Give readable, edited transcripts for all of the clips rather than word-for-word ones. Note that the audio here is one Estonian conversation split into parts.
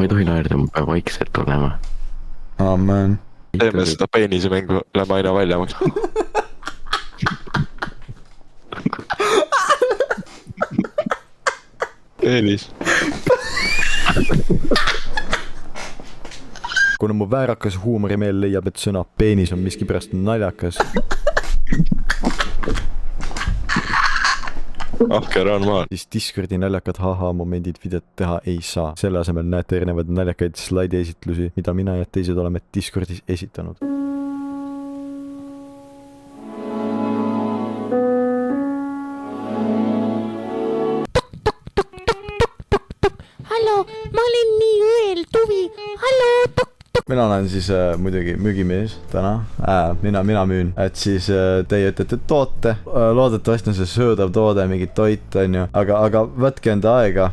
ma ei tohi naerda, ma pean vaikselt olema. Amen. Teeme seda peenise mängu, lähme aina väljamaks. Peenis. Kuna mu väärakas huumorimeel leiab, et sõna peenis on miskipärast naljakas. Ahker on maal. Siis Discordi naljakad momendid videot teha ei saa. Selle asemel näete erinevaid naljakaid slaidi esitlusi, mida mina ja teised oleme Discordis esitanud. Hallo, ma olen nii õeltuvi. Hallo, Mina olen siis muidugi müügimees täna. Mina müün. Et siis teie ütlete toote. Loodetavasti on see söödav toode, mingi toit, on ju. Aga võtke enda aega.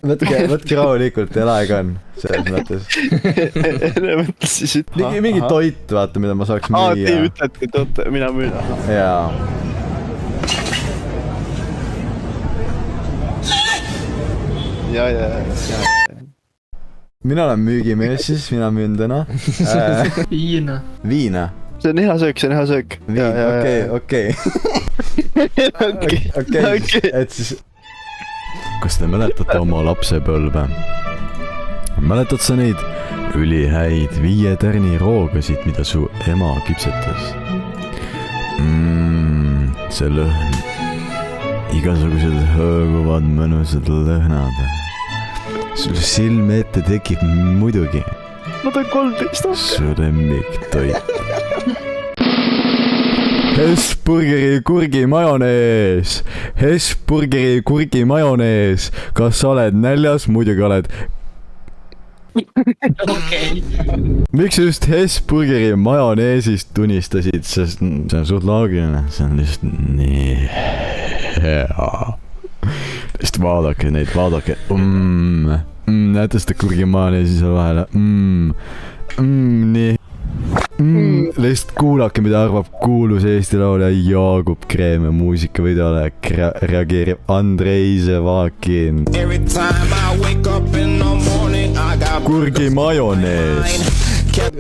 Võtke rahulikult, teil aega on. Selles mõttes. Mõtlesid, et... Mingi toit, vaata, mida ma saaks müüa. Te ütlete, toote, mina müün. Jaa. Ja. Mina olen müügimees siis, mina müün täna. Viina. Viina? See on hea söök, Viin, okei. Et siis... Kas te mäletate oma lapsepõlve? Mäletad sa neid ülihäid 5 tärni roogasid, mida su ema kipsetas? See lõhn. Igasugused hõõguvad mõnusad lõhnad. Sul silme ette tekib muidugi. Nad on 13 aastat. Su lemmiktoit. Hesburgeri kurgi majonees. Hesburgeri kurgi majonees. Kas sa oled näljas? Muidugi oled. Miks just Hesburgeri majoneesist tunnistasid? Sest see on suht loogiline. See on lihtsalt nii hea. Lihtsalt vaadake neid, vaadake. Näete seda kurgi majoneesi seal vahele. Nii. Lihtsalt kuulake, mida arvab kuulus Eesti laulja Jaagup Kreem ja muusikavideole reageerib Andrei Zevakin. Kurgi majonees.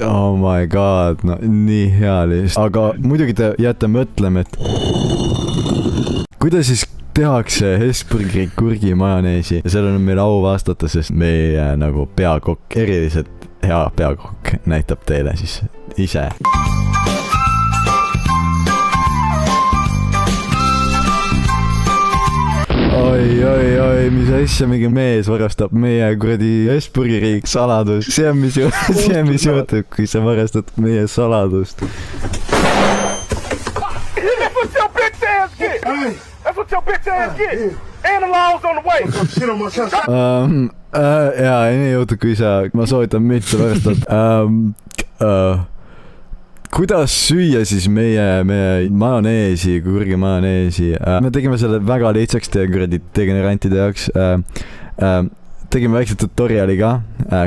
Oh my god, no nii hea lihtsalt. Aga muidugi te jääte mõtlema, et kuidas siis tehakse Hesburgeri kurgi majoneesi ja sellel on meil au vastata, sest meie nagu peakokk, eriliselt hea peakokk näitab teile siis ise. Oi, mis asja, mingi mees varastab meie kuradi Hesburgeri saladust. See on mis juhtub, kui sa varastad meie saladust. Jaa, nii juhtub, kui ma soovitan mitte varastad. Kuidas süüa siis meie majoneesi, kurgi majoneesi? Me tegime selle väga lihtsaks teie kuradi degenerantide jaoks. Tegime väikse tutoriali ka,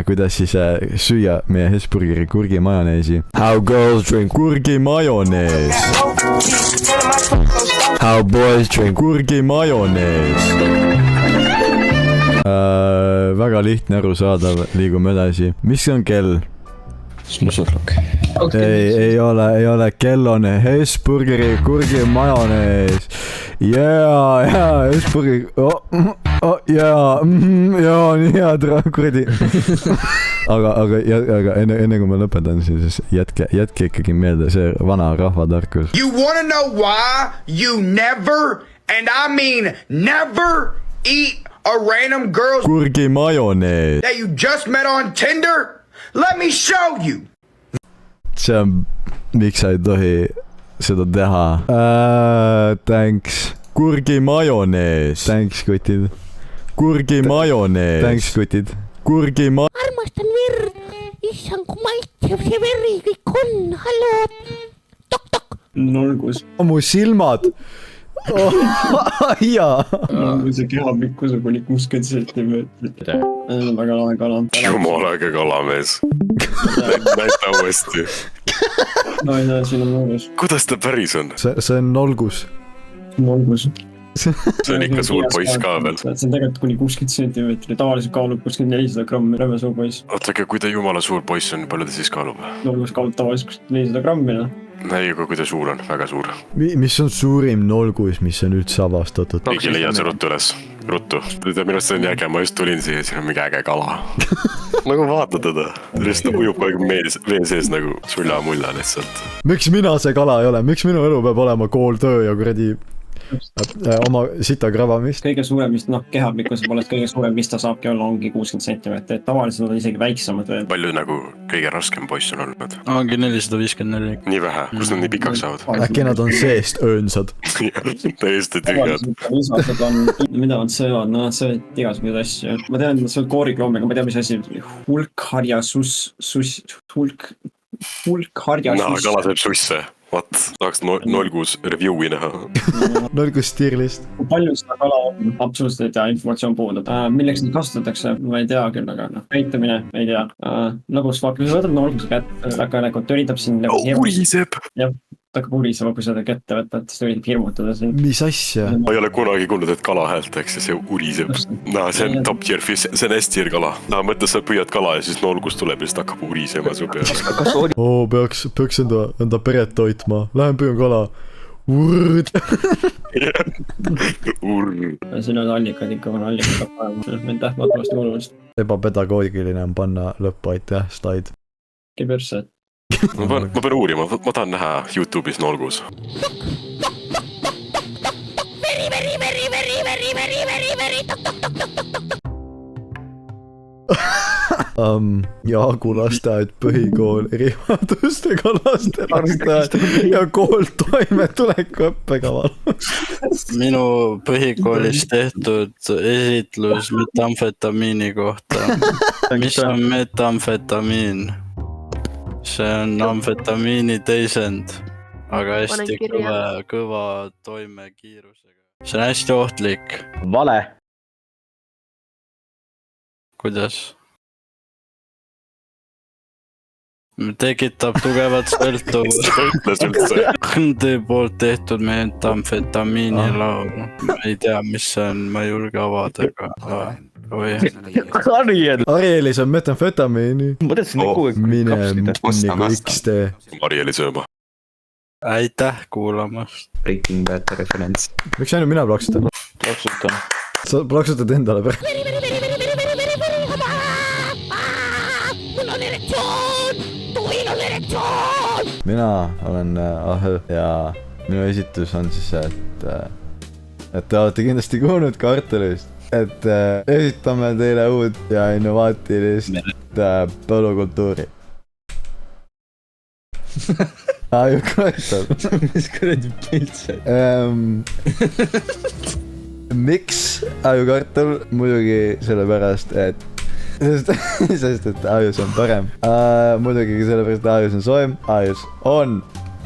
kuidas siis süüa meie Hesburgeri kurgi majoneesi. How girls drink kurgi majonees. How boys drink kurgi majonees. Väga lihtne, arusaadav, liigume edasi. Mis on kell? Snusutlok. Ei ole, kell on Hesburgeri kurgi majonees. Jaa, Hesburgeri, jaa, nii head kuradi. Aga enne kui ma lõpetan, siis jätke ikkagi meelde see vana rahvatarkus. You wanna know why you never, and I mean never, eat a random girl's kurgi majonees that you just met on Tinder? Let me show you! See on, miks sa ei tohi seda teha? Thanks. Kurgi majonees. Thanks, kutid. Kurgi majonees. Thanks, kutid. armastan verd. Issand, kui maitsev see veri kõik on. Hallo. Tok. Nolgus. Mu silmad. Jaa. See kehapikkus on kuni 60 sentimeetrit. Väga lahe kala. Jumalaga kalamees. Näita uuesti. No ei saa, siin on nolgus. Kuidas ta päris on? See on nolgus. Nolgus. see on ikka suur poiss ka veel . see on tegelikult kuni 60 sentimeetrit , tavaliselt kaalub kuskil 400 grammi , räme suur poiss . oota , aga kui ta jumala suur poiss on , palju ta siis kaalub ? Nolgus kaalub tavaliselt kuskil 400 grammi , noh . ei , aga kui ta suur on , väga suur . mis on suurim nolgus , mis on üldse avastatud ? keegi leia see ruttu üles , ruttu . minu arust see on nii äge , ma just tulin siia , siin on mingi äge kala . nagu vaata teda , ta lihtsalt ujub kogu aeg vee sees nagu sulja-mulja lihtsalt . miks mina see kala ei ole , miks minu elu peab olema kool , töö ja kuradi oma sita krabamist ? kõige suurem , mis noh , kehapikkuse poolest kõige suurem , mis ta saabki olla , ongi 60 sentimeetrit , tavaliselt nad on isegi väiksemad veel . palju nagu kõige raskem poiss on olnud ? ongi 454 . nii vähe , kust nad nii pikaks saavad ? äkki nad on seest öönsad ? täiesti tühjad . isased on , mida nad söövad , no nad söövad igasuguseid asju . ma tean , nad söövad koorikloomi , aga ma ei tea , mis asi , hulkharjasus . kala sööb susse , vot , tahaks nolgus review'i näha . nolgus tiirlist . kui palju seda kala on , absoluutselt ei tea , informatsioon puudub . milleks neid kasutatakse , ma ei tea küll , aga noh , käitumine , ei tea . lõbus fuck , kui sa võtad nolguse kätte , väga nagu üritab sind nagu uriseb . jah , ta hakkab urisema , kui seda kätte võtad , siis ta üritab hirmutada sind . mis asja ? ma ei ole kunagi kuulnud , et kala häält teeks ja see uriseb . no see on top tier fish , see on hästi tier kala . no mõtle , sa püüad kala ja siis nolgus tuleb ja siis ta hakkab urisema su peale . oo , peaks enda peret toitma , lähen püüan kala . Urd . siin on allikad ikka , on allikad peab olema , aitäh vaatavast kuulumist . ebapedagoogiline on panna lõppu , aitäh , Staid . Kiberse . ma pean uurima , ma tahan näha Youtube'is nolgus . Jaagu lasteaed , põhikool , erivajadustega laste lasteaed ja kool toimetuleku õppekaval . minu põhikoolis tehtud esitlus metamfetamiini kohta . mis on metamfetamiin ? see on amfetamiini teisend , aga hästi kõva toimekiirusega . see on hästi ohtlik . vale . kuidas ? tekitab tugevat sõltuvust . ütles üldse . Teie poolt tehtud metamfetamiini laul . ma ei tea , mis see on , ma ei julge avada , aga oi . Ariel . Arielis on metamfetamiini . ma tahtsin kogu aeg mine kapsida . nagu X-tee . Marieli sööma . aitäh kuulamast . Breaking Bad referents . miks ainult mina plaksutan ? plaksutan . sa plaksutad endale pärast . mul on erektsioon , tuil on erektsioon . mina olen Ahel ja minu esitus on siis see , et te olete kindlasti kuulnud kartulist , et esitame teile uut ja innovaatilist põllukultuuri . Aju kartul . mis kuradi pilt see ? miks ajukartul ? muidugi sellepärast , et sest et ajus on parem . muidugi ka sellepärast , et ajus on soojem , ajus on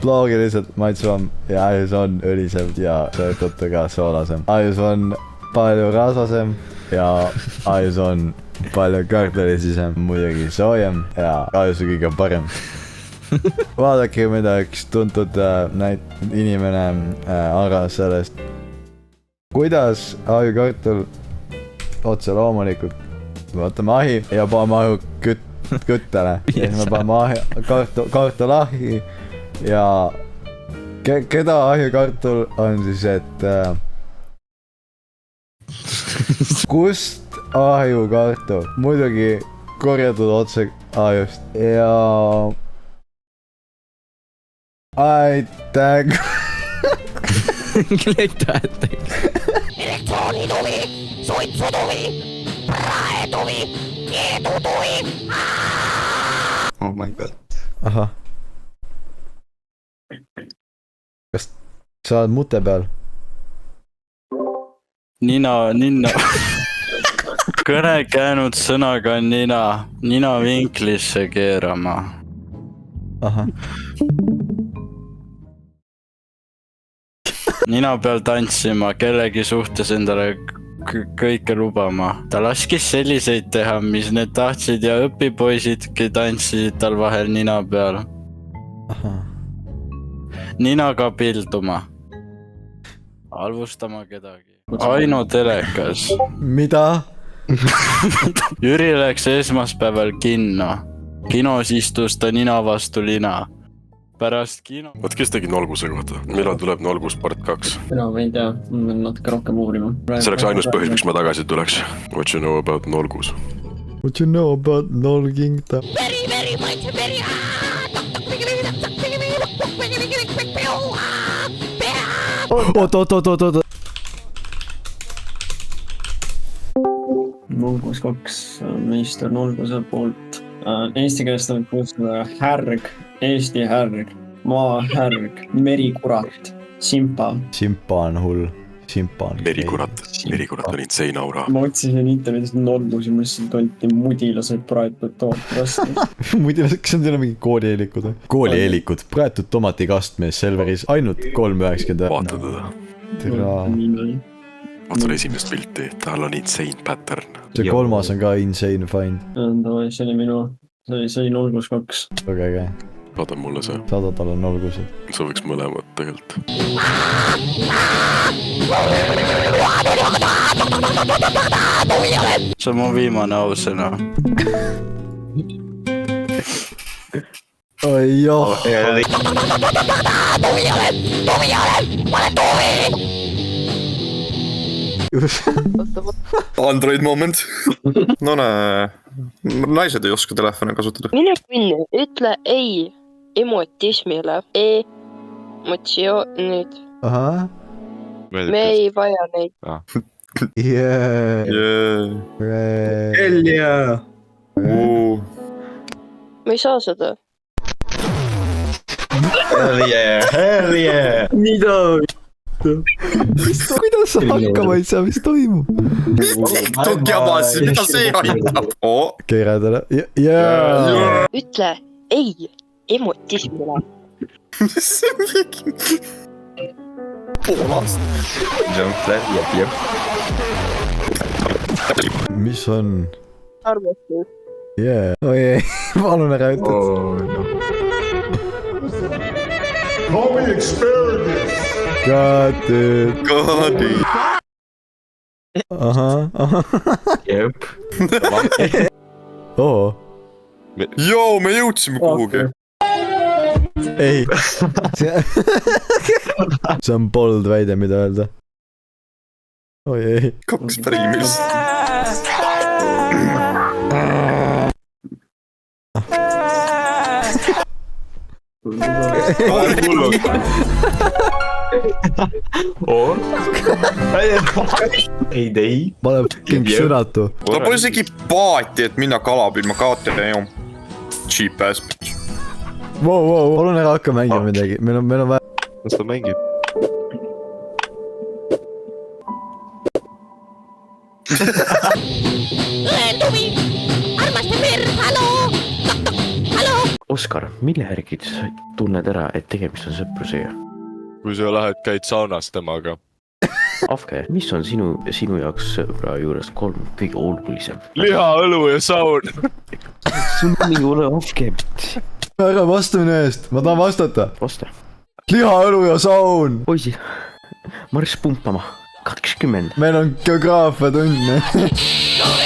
loogiliselt maitsvam ja ajus on õlisem ja seetõttu ka soolasem . ajus on palju rasvasem ja ajus on palju kartulisisem , muidugi soojem ja ajus on kõige parem . vaadake , mida üks tuntud inimene arvas sellest , kuidas ajukartul otse loomulikult , võtame ahi ja paneme aju küttele ja siis me paneme kartulahi ja keda ajukartul on siis , et kust ajukartul , muidugi korjatud otse ajust ja aitäh . erektsioonituvi , suitsutuvi , praetuvi , keedutuvi . Oh my god . ahah . kas sa oled mute peal ? nina . kõne käinud sõnaga on nina vinklisse keerama . ahah . nina peal tantsima , kellegi suhtes endale kõike lubama . ta laskis selliseid teha , mis need tahtsid ja õpipoisidki tantsisid tal vahel nina peal . ahah . ninaga pilduma . halvustama kedagi . Ainu telekas . mida ? Jüri läks esmaspäeval kinno . kinos istus ta nina vastu lina . pärast kino . Vaat kes tegi Nolguse kohta ? millal tuleb Nolgus part 2 ? mina ei tea , ma pean natuke rohkem uurima . see oleks ainus põhjus , miks ma tagasi tuleks . What you know about Nolgus ? What you know about Nolking ta ? Very much very oot . Nolgus 2 meister Nolguse poolt . Eesti keeles tuleb kutsuda härg , Eesti härg , maahärg , merikurat , simpa . Simpa on hull . Simpa on . merikurat on insane aura . ma otsisin internetist Nolgus ja mõtlesin , et ainult mudilased praetud toote vastu . muidu , kas on teil mingi koolieelikud või ? koolieelikud , praetud tomatikastmes Selveris ainult 3,90 . vaata teda . vaata seda esimest pilti , tal on insane pattern . see kolmas on ka insane find . see oli minu , see oli Nolgus 2 . väga äge . saada mulle see , saada talle Nolgused . sa võiks mõlemad tegelikult . see on mu viimane ausõna . oi joh . Android moment . no näe , naised ei oska telefoni kasutada . mine kunni , ütle ei emotismile . Emotsioonid , ahah . me ei vaja neid . Yeah . Hell yeah . ma ei saa seda . Hell yeah . mida ? kuidas sa hakkama ei saa , mis toimub ? TikTok jama siis , mida see aitab ? keeradele , jaa . ütle ei emotismile . see on mingi Poolast . mis on ? arvestus . jaa , oi ei , palun ära ütle . God dude . ahah . jep . oo . joo , me jõudsime kuhugi . ei . see on bold väide , mida öelda . oi ei . 2 priimist . ei . ma olen fucking sõnatu . ta pole isegi paati , et minna kala püüdma , kaotada ju . Cheap ass . Wow , palun ära hakka mängima midagi , meil on vaja . las ta mängib . õendumi , armastan verd , haloo . Oskar , mille järgi sa tunned ära , et tegemist on sõprusega ? kui sa lähed , käid saunas temaga . Afke , mis on sinu jaoks sõbra juures 3 kõige olulisem ? liha , õlu ja saun . sul on mingi ole Afke . ära vasta minu eest , ma tahan vastata . vasta . liha , õlu ja saun . poisid , marss pumpama . 20 . meil on geograafia tund .